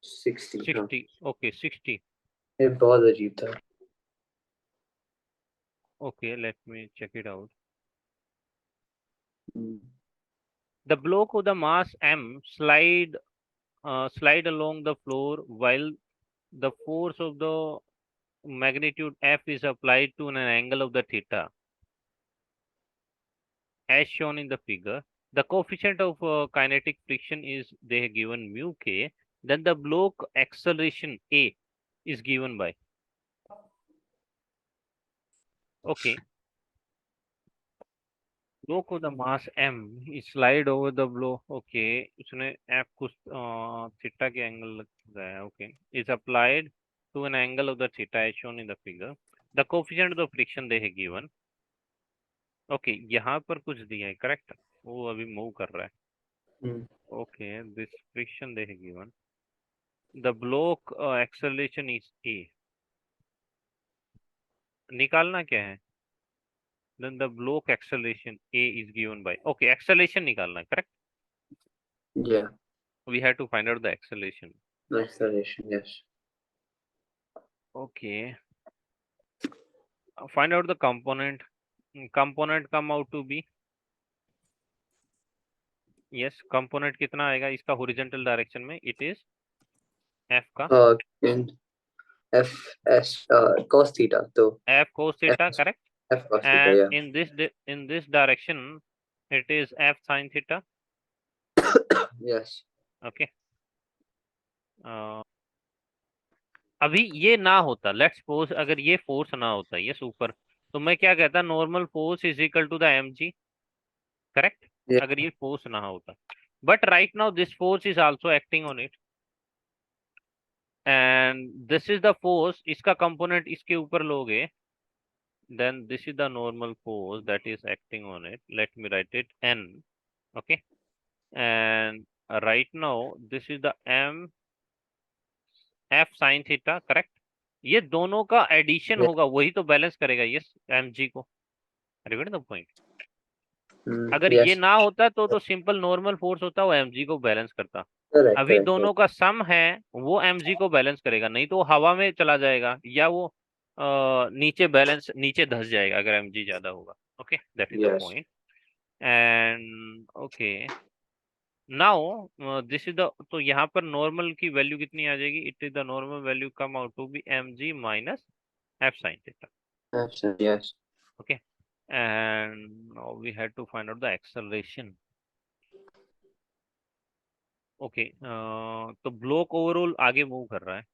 60 हाँ। 60. Okay, 60. ये बहुत अजीब था। Okay, let me check it out. Hmm, The block of the mass m slide along the floor while the force of the magnitude F is applied to an angle of the theta, as shown in the figure. The coefficient of kinetic friction is they have given mu k. Then the block acceleration A is given by. Okay. Block of the mass m is slide over the block. Okay. उसने F कुछ theta के angle लगाया. Okay. Is applied to an angle of the theta as shown in the figure. The coefficient of the friction they have given. Okay. यहाँ पर कुछ दिया है. Correct. वो अभी move कर रहा है. हम्म, Okay. This friction they have given. The block acceleration is A. निकालना क्या है? Then the block acceleration A is given by. Okay. Acceleration निकालना है. Correct. yeah, We have to find out the acceleration. acceleration, yes. Okay. Find out the component. Component come out to be. Yes. Component कितना आएगा इसका horizontal direction में? It is F का. In F S cos theta, तो F cos F theta. Correct. F cos theta, And yeah. in this direction, it is F sin theta. Yes. Okay. अभी ये ना होता, लेट्स सपोज अगर ये force ना होता ये सुपर, तो मैं क्या कहता, normal force is equal to the M G. Correct. Yeah. अगर ये फोर्स ना होता, but right now this force is also acting on it, and this is the force, इसका कंपोनेंट इसके ऊपर लोगे, then this is the normal force that is acting on it. Let me write it n. Okay. And right now this is the m f sin theta. Correct. ये दोनों का addition Yeah. होगा, वही तो balance करेगा ये M G को. Remember the point. अगर ये Yes. ना होता तो सिंपल नॉर्मल फोर्स होता, वो एमजी को बैलेंस करता. Correct, अभी correct, दोनों correct. का सम है, वो एमजी को बैलेंस करेगा, नहीं तो वो हवा में चला जाएगा, या वो नीचे बैलेंस नीचे धस जाएगा अगर एमजी ज्यादा होगा. Okay, that is the Yes. Point. And okay, now this is the, तो यहाँ पर नॉर्मल की वैल्यू कितनी आ जाएगी? It is the normal value come out to be M G minus F sine theta. Absolutely, yes. Okay. And we had to find out the acceleration. Okay. तो block overall आगे move कर रहा है,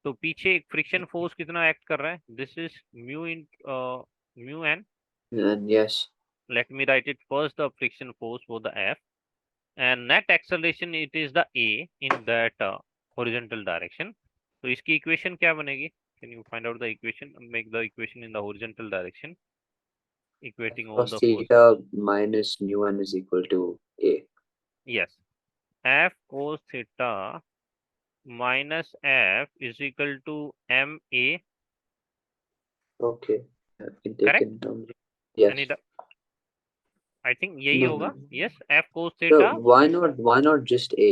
तो पीछे एक फ्रिक्शन फोर्स कितना act कर रहा है? This is mu in mu N. And yes. Let me write it first, the friction force for the F, and net acceleration it is the A in that horizontal direction. तो इसकी equation क्या बनेगी? Can you find out the equation, make the equation in the horizontal direction, equating all Cos the forces. theta minus mu n is equal to A. Yes. F cos theta minus F is equal to M A. Okay. I can take correct. it down. Yes. Any, I think यही No, होगा. no. Yes, F cos So theta. why not just A?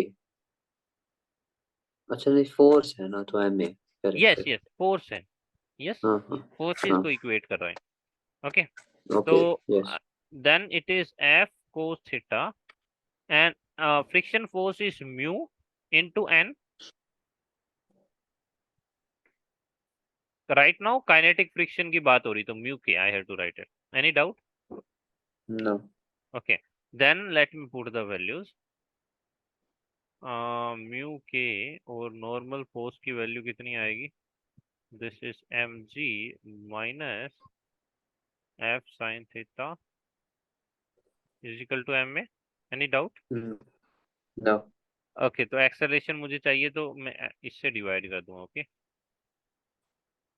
अच्छा नहीं force है ना, तो M A. Correct, yes correct. Yes, force है. Yes, हाँ हाँ फोर्सेस हाँ. को इक्वेट कर रहे हैं. ओके. तो Okay. Yes. Then it is F cos theta, and friction force is mu into N. Right now kinetic friction की बात हो रही, तो mu K I have to write it. Any doubt? No. Okay, then let me put the values. Mu K और normal force की value कितनी आएगी? This is M G minus F sine theta is equal to M A. Any doubt? Mm, no. Okay, तो acceleration मुझे चाहिए, तो मैं इससे डिवाइड कर दूंगा. ओके.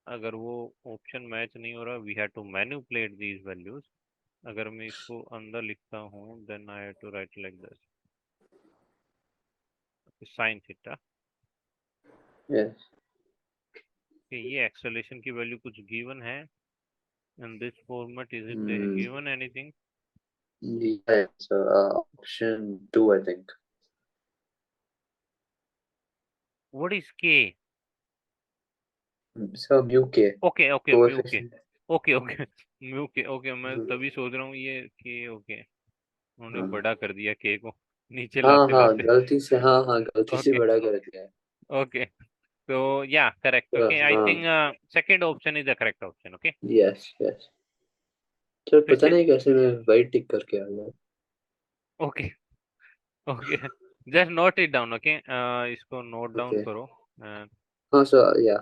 अगर वो ऑप्शन मैच नहीं हो रहा, we have to manipulate these values. अगर मैं इसको अंदर लिखता हूँ, then I have to write like this, sine theta. Yes. ये एक्सेलरेशन की वैल्यू कुछ गिवन है in this format? Is it Mm, given anything? yeah. So option two, I think. What is K? Sir mu K okay okay mu K. Coefficient. Okay okay mu K. Okay, मैं तभी सोच रहा हूँ ये के। Okay, उन्होंने हाँ बड़ा कर दिया के को नीचे हाँ लाते हाँ लाते। गलती से, हाँ हाँ गलती से ओके बड़ा कर दिया है। ओके, तो या करेक्ट। तो ओके, आई हाँ, think second option is the correct option. Okay, yes yes. Sir फिर पता से। नहीं कैसे मैं वाइट टिक करके आ गया। Okay okay, just note it down. Okay, इसको नोट डाउन ओके। करो। हाँ सर, या